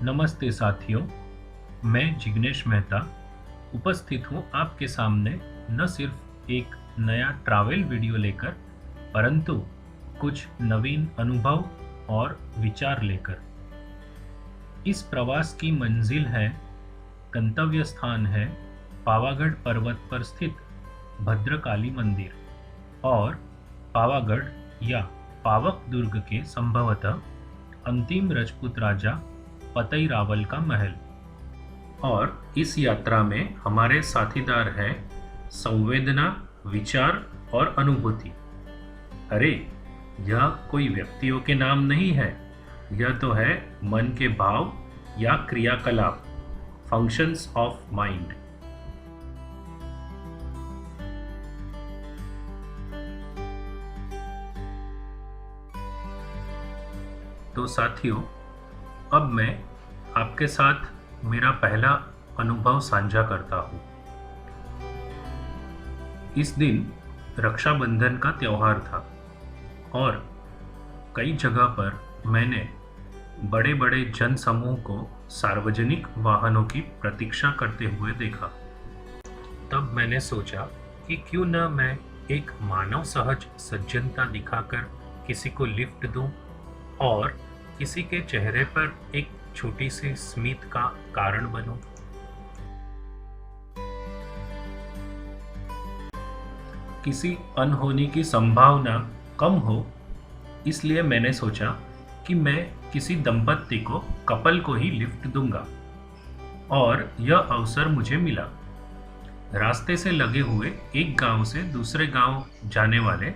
नमस्ते साथियों, मैं जिग्नेश मेहता उपस्थित हूँ आपके सामने न सिर्फ एक नया ट्रैवल वीडियो लेकर, परंतु कुछ नवीन अनुभव और विचार लेकर। इस प्रवास की मंजिल है, गंतव्य स्थान है पावागढ़ पर्वत पर स्थित भद्रकाली मंदिर और पावागढ़ या पावक दुर्ग के संभवतः अंतिम राजपूत राजा पतई रावल का महल। और इस यात्रा में हमारे साथीदार हैं संवेदना, विचार और अनुभूति। अरे, यह कोई व्यक्तियों के नाम नहीं है, यह तो है मन के भाव या क्रियाकलाप, फंक्शंस ऑफ माइंड। तो साथियों, अब मैं आपके साथ मेरा पहला अनुभव साझा करता हूँ। इस दिन रक्षाबंधन का त्योहार था और कई जगह पर मैंने बड़े बड़े जन समूह को सार्वजनिक वाहनों की प्रतीक्षा करते हुए देखा। तब मैंने सोचा कि क्यों न मैं एक मानव सहज सज्जनता दिखाकर किसी को लिफ्ट दूं और किसी के चेहरे पर एक छोटी सी स्मित का कारण बनूं। किसी अनहोनी की संभावना कम हो, इसलिए मैंने सोचा कि मैं किसी दंपत्ति को, कपल को ही लिफ्ट दूंगा और यह अवसर मुझे मिला। रास्ते से लगे हुए एक गांव से दूसरे गांव जाने वाले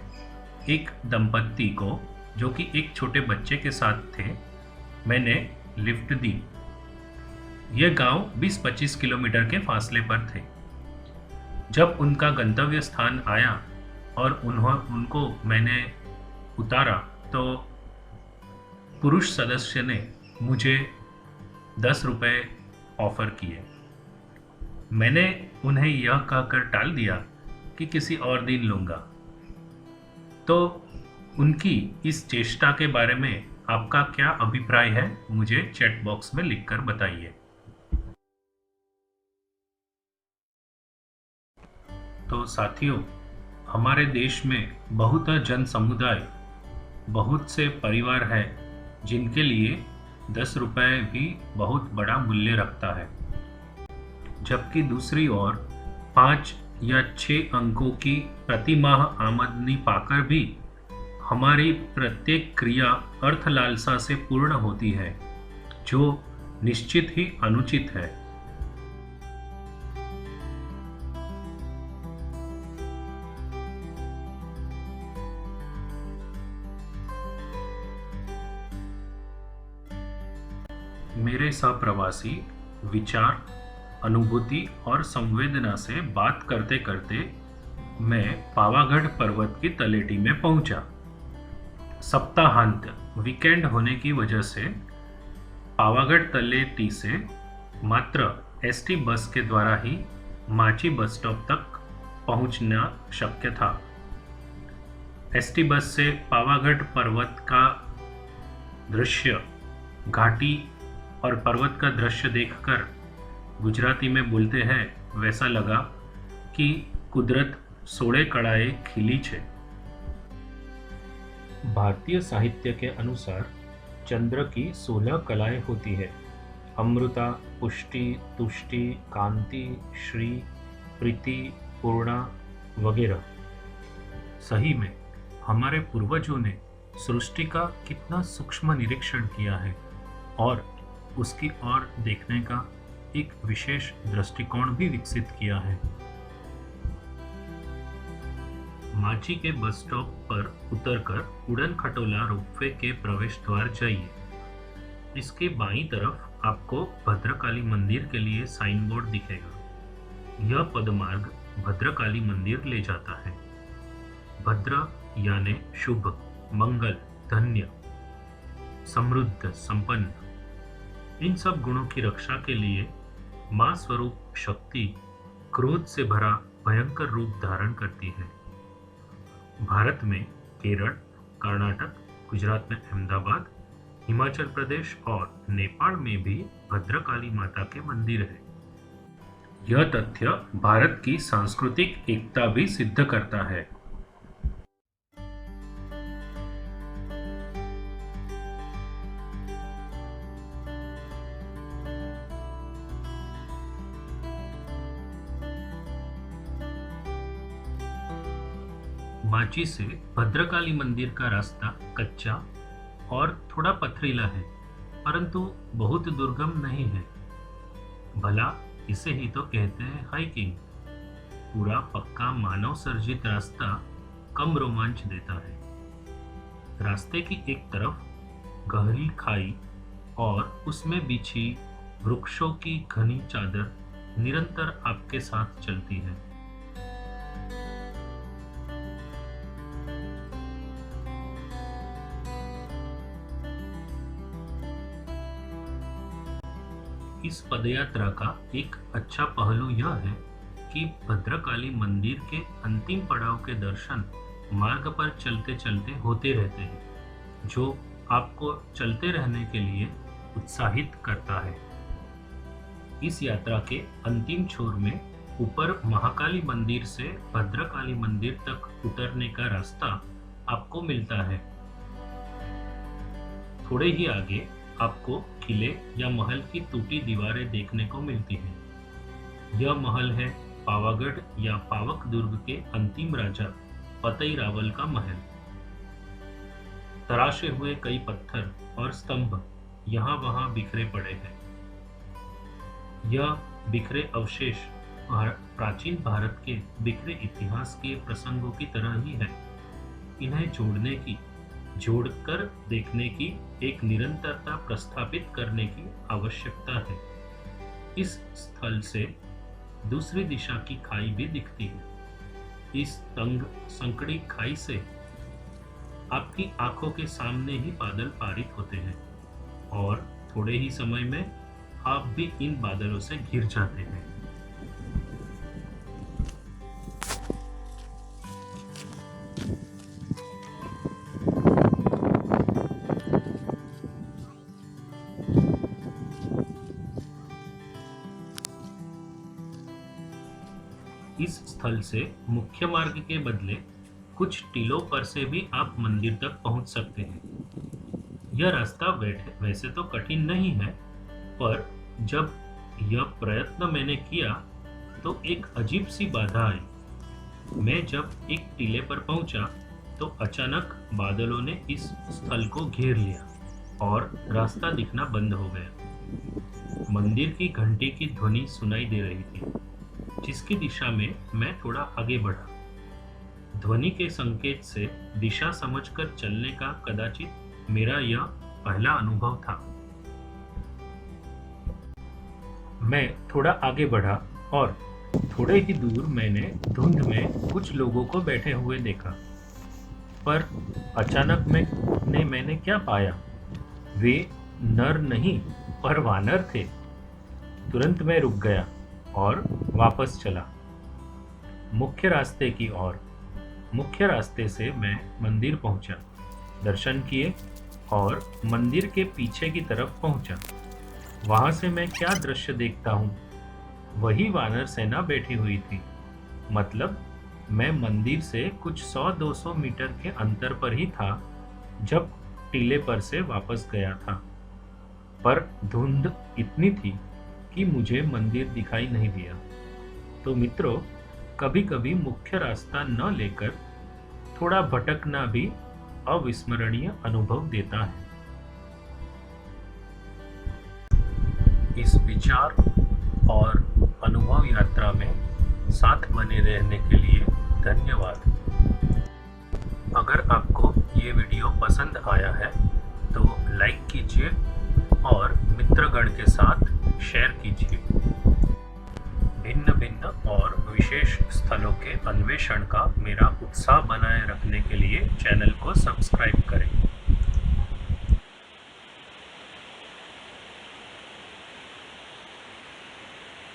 एक दंपत्ति को, जो कि एक छोटे बच्चे के साथ थे, मैंने लिफ्ट दी। यह गांव 20-25 किलोमीटर के फासले पर थे। जब उनका गंतव्य स्थान आया और उनको मैंने उतारा तो पुरुष सदस्य ने मुझे 10 रुपये ऑफर किए। मैंने उन्हें यह कहकर टाल दिया कि किसी और दिन लूँगा। तो उनकी इस चेष्टा के बारे में आपका क्या अभिप्राय है, मुझे चैट बॉक्स में लिखकर बताइए। तो साथियों, हमारे देश में बहुत जन समुदाय, बहुत से परिवार हैं जिनके लिए 10 रुपये भी बहुत बड़ा मूल्य रखता है, जबकि दूसरी ओर 5 या 6 अंकों की प्रति माह आमदनी पाकर भी हमारी प्रत्येक क्रिया अर्थ लालसा से पूर्ण होती है, जो निश्चित ही अनुचित है। मेरे सहप्रवासी विचार, अनुभूति और संवेदना से बात करते करते मैं पावागढ़ पर्वत की तलेटी में पहुंचा। सप्ताहांत वीकेंड होने की वजह से पावागढ़ तलेटी से मात्र एसटी बस के द्वारा ही माची बस स्टॉप तक पहुंचना शक्य था। एसटी बस से पावागढ़ पर्वत का दृश्य, घाटी और पर्वत का दृश्य देखकर, गुजराती में बोलते हैं वैसा लगा कि कुदरत सोड़े कड़ाए खिली छे। भारतीय साहित्य के अनुसार चंद्र की 16 कलाएं होती है: अमृता, पुष्टि, तुष्टि, कांति, श्री, प्रीति, पूर्णा वगैरह। सही में हमारे पूर्वजों ने सृष्टि का कितना सूक्ष्म निरीक्षण किया है और उसकी ओर देखने का एक विशेष दृष्टिकोण भी विकसित किया है। माची के बस स्टॉप पर उतरकर उड़न खटोला रोपवे के प्रवेश द्वार जाइए। इसके बाईं तरफ आपको भद्रकाली मंदिर के लिए साइन बोर्ड दिखेगा। यह पदमार्ग भद्रकाली मंदिर ले जाता है। भद्र यानी शुभ, मंगल, धन्य, समृद्ध, संपन्न। इन सब गुणों की रक्षा के लिए मां स्वरूप शक्ति क्रोध से भरा भयंकर रूप धारण करती है। भारत में केरल, कर्नाटक, गुजरात में अहमदाबाद, हिमाचल प्रदेश और नेपाल में भी भद्रकाली माता के मंदिर है। यह तथ्य भारत की सांस्कृतिक एकता भी सिद्ध करता है। माची से भद्रकाली मंदिर का रास्ता कच्चा और थोड़ा पथरीला है, परंतु बहुत दुर्गम नहीं है। भला इसे ही तो कहते हैं हाइकिंग। पूरा पक्का मानव सर्जित रास्ता कम रोमांच देता है। रास्ते की एक तरफ गहरी खाई और उसमें बिछी वृक्षों की घनी चादर निरंतर आपके साथ चलती है। इस पदयात्रा का एक अच्छा पहलू यह है कि भद्रकाली मंदिर के अंतिम पड़ाव के दर्शन मार्ग पर चलते चलते होते रहते हैं, जो आपको चलते रहने के लिए उत्साहित करता है। इस यात्रा के अंतिम छोर में ऊपर महाकाली मंदिर से भद्रकाली मंदिर तक उतरने का रास्ता आपको मिलता है। थोड़े ही आगे आपको किले या महल की टूटी दीवारें देखने को मिलती हैं। यह महल है पावागढ़ या पावक दुर्ग के अंतिम राजा पतई रावल का महल। तराशे हुए कई पत्थर और स्तंभ यहाँ वहाँ बिखरे पड़े हैं। यह बिखरे अवशेष प्राचीन भारत के बिखरे इतिहास के प्रसंगों की तरह ही है। इन्हें जोड़कर देखने की एक निरंतरता प्रस्थापित करने की आवश्यकता है। इस स्थल से दूसरी दिशा की खाई भी दिखती है। इस तंग संकड़ी खाई से आपकी आंखों के सामने ही बादल पारित होते हैं और थोड़े ही समय में आप भी इन बादलों से घिर जाते हैं। इस स्थल से मुख्य मार्ग के बदले कुछ टीलों पर से भी आप मंदिर तक पहुंच सकते हैं। यह रास्ता वैसे तो कठिन नहीं है, पर जब यह प्रयत्न मैंने किया तो एक अजीब सी बाधा आई। मैं जब एक टीले पर पहुंचा तो अचानक बादलों ने इस स्थल को घेर लिया और रास्ता दिखना बंद हो गया। मंदिर की घंटी की ध्वनि सुनाई दे रही थी, जिसकी दिशा में मैं थोड़ा आगे बढ़ा। ध्वनि के संकेत से दिशा समझकर चलने का कदाचित मेरा यह पहला अनुभव था। मैं थोड़ा आगे बढ़ा और थोड़े ही दूर मैंने धुंध में कुछ लोगों को बैठे हुए देखा, पर अचानक मैंने क्या पाया? वे नर नहीं पर वानर थे। तुरंत मैं रुक गया और वापस चला मुख्य रास्ते की ओर। मुख्य रास्ते से मैं मंदिर पहुंचा, दर्शन किए और मंदिर के पीछे की तरफ पहुंचा। वहां से मैं क्या दृश्य देखता हूं? वही वानर सेना बैठी हुई थी। मतलब मैं मंदिर से कुछ 100-200 मीटर के अंतर पर ही था जब टीले पर से वापस गया था, पर धुंध इतनी थी कि मुझे मंदिर दिखाई नहीं दिया। तो मित्रों, कभी-कभी मुख्य रास्ता न लेकर थोड़ा भटकना भी अविस्मरणीय अनुभव देता है। इस विचार और अनुभव यात्रा में साथ बने रहने के लिए धन्यवाद। अगर आपको ये वीडियो पसंद आया है तो लाइक कीजिए और मित्रगण के साथ शेयर कीजिए। भिन्न भिन्न और विशेष स्थलों के अन्वेषण का मेरा उत्साह बनाए रखने के लिए चैनल को सब्सक्राइब करें।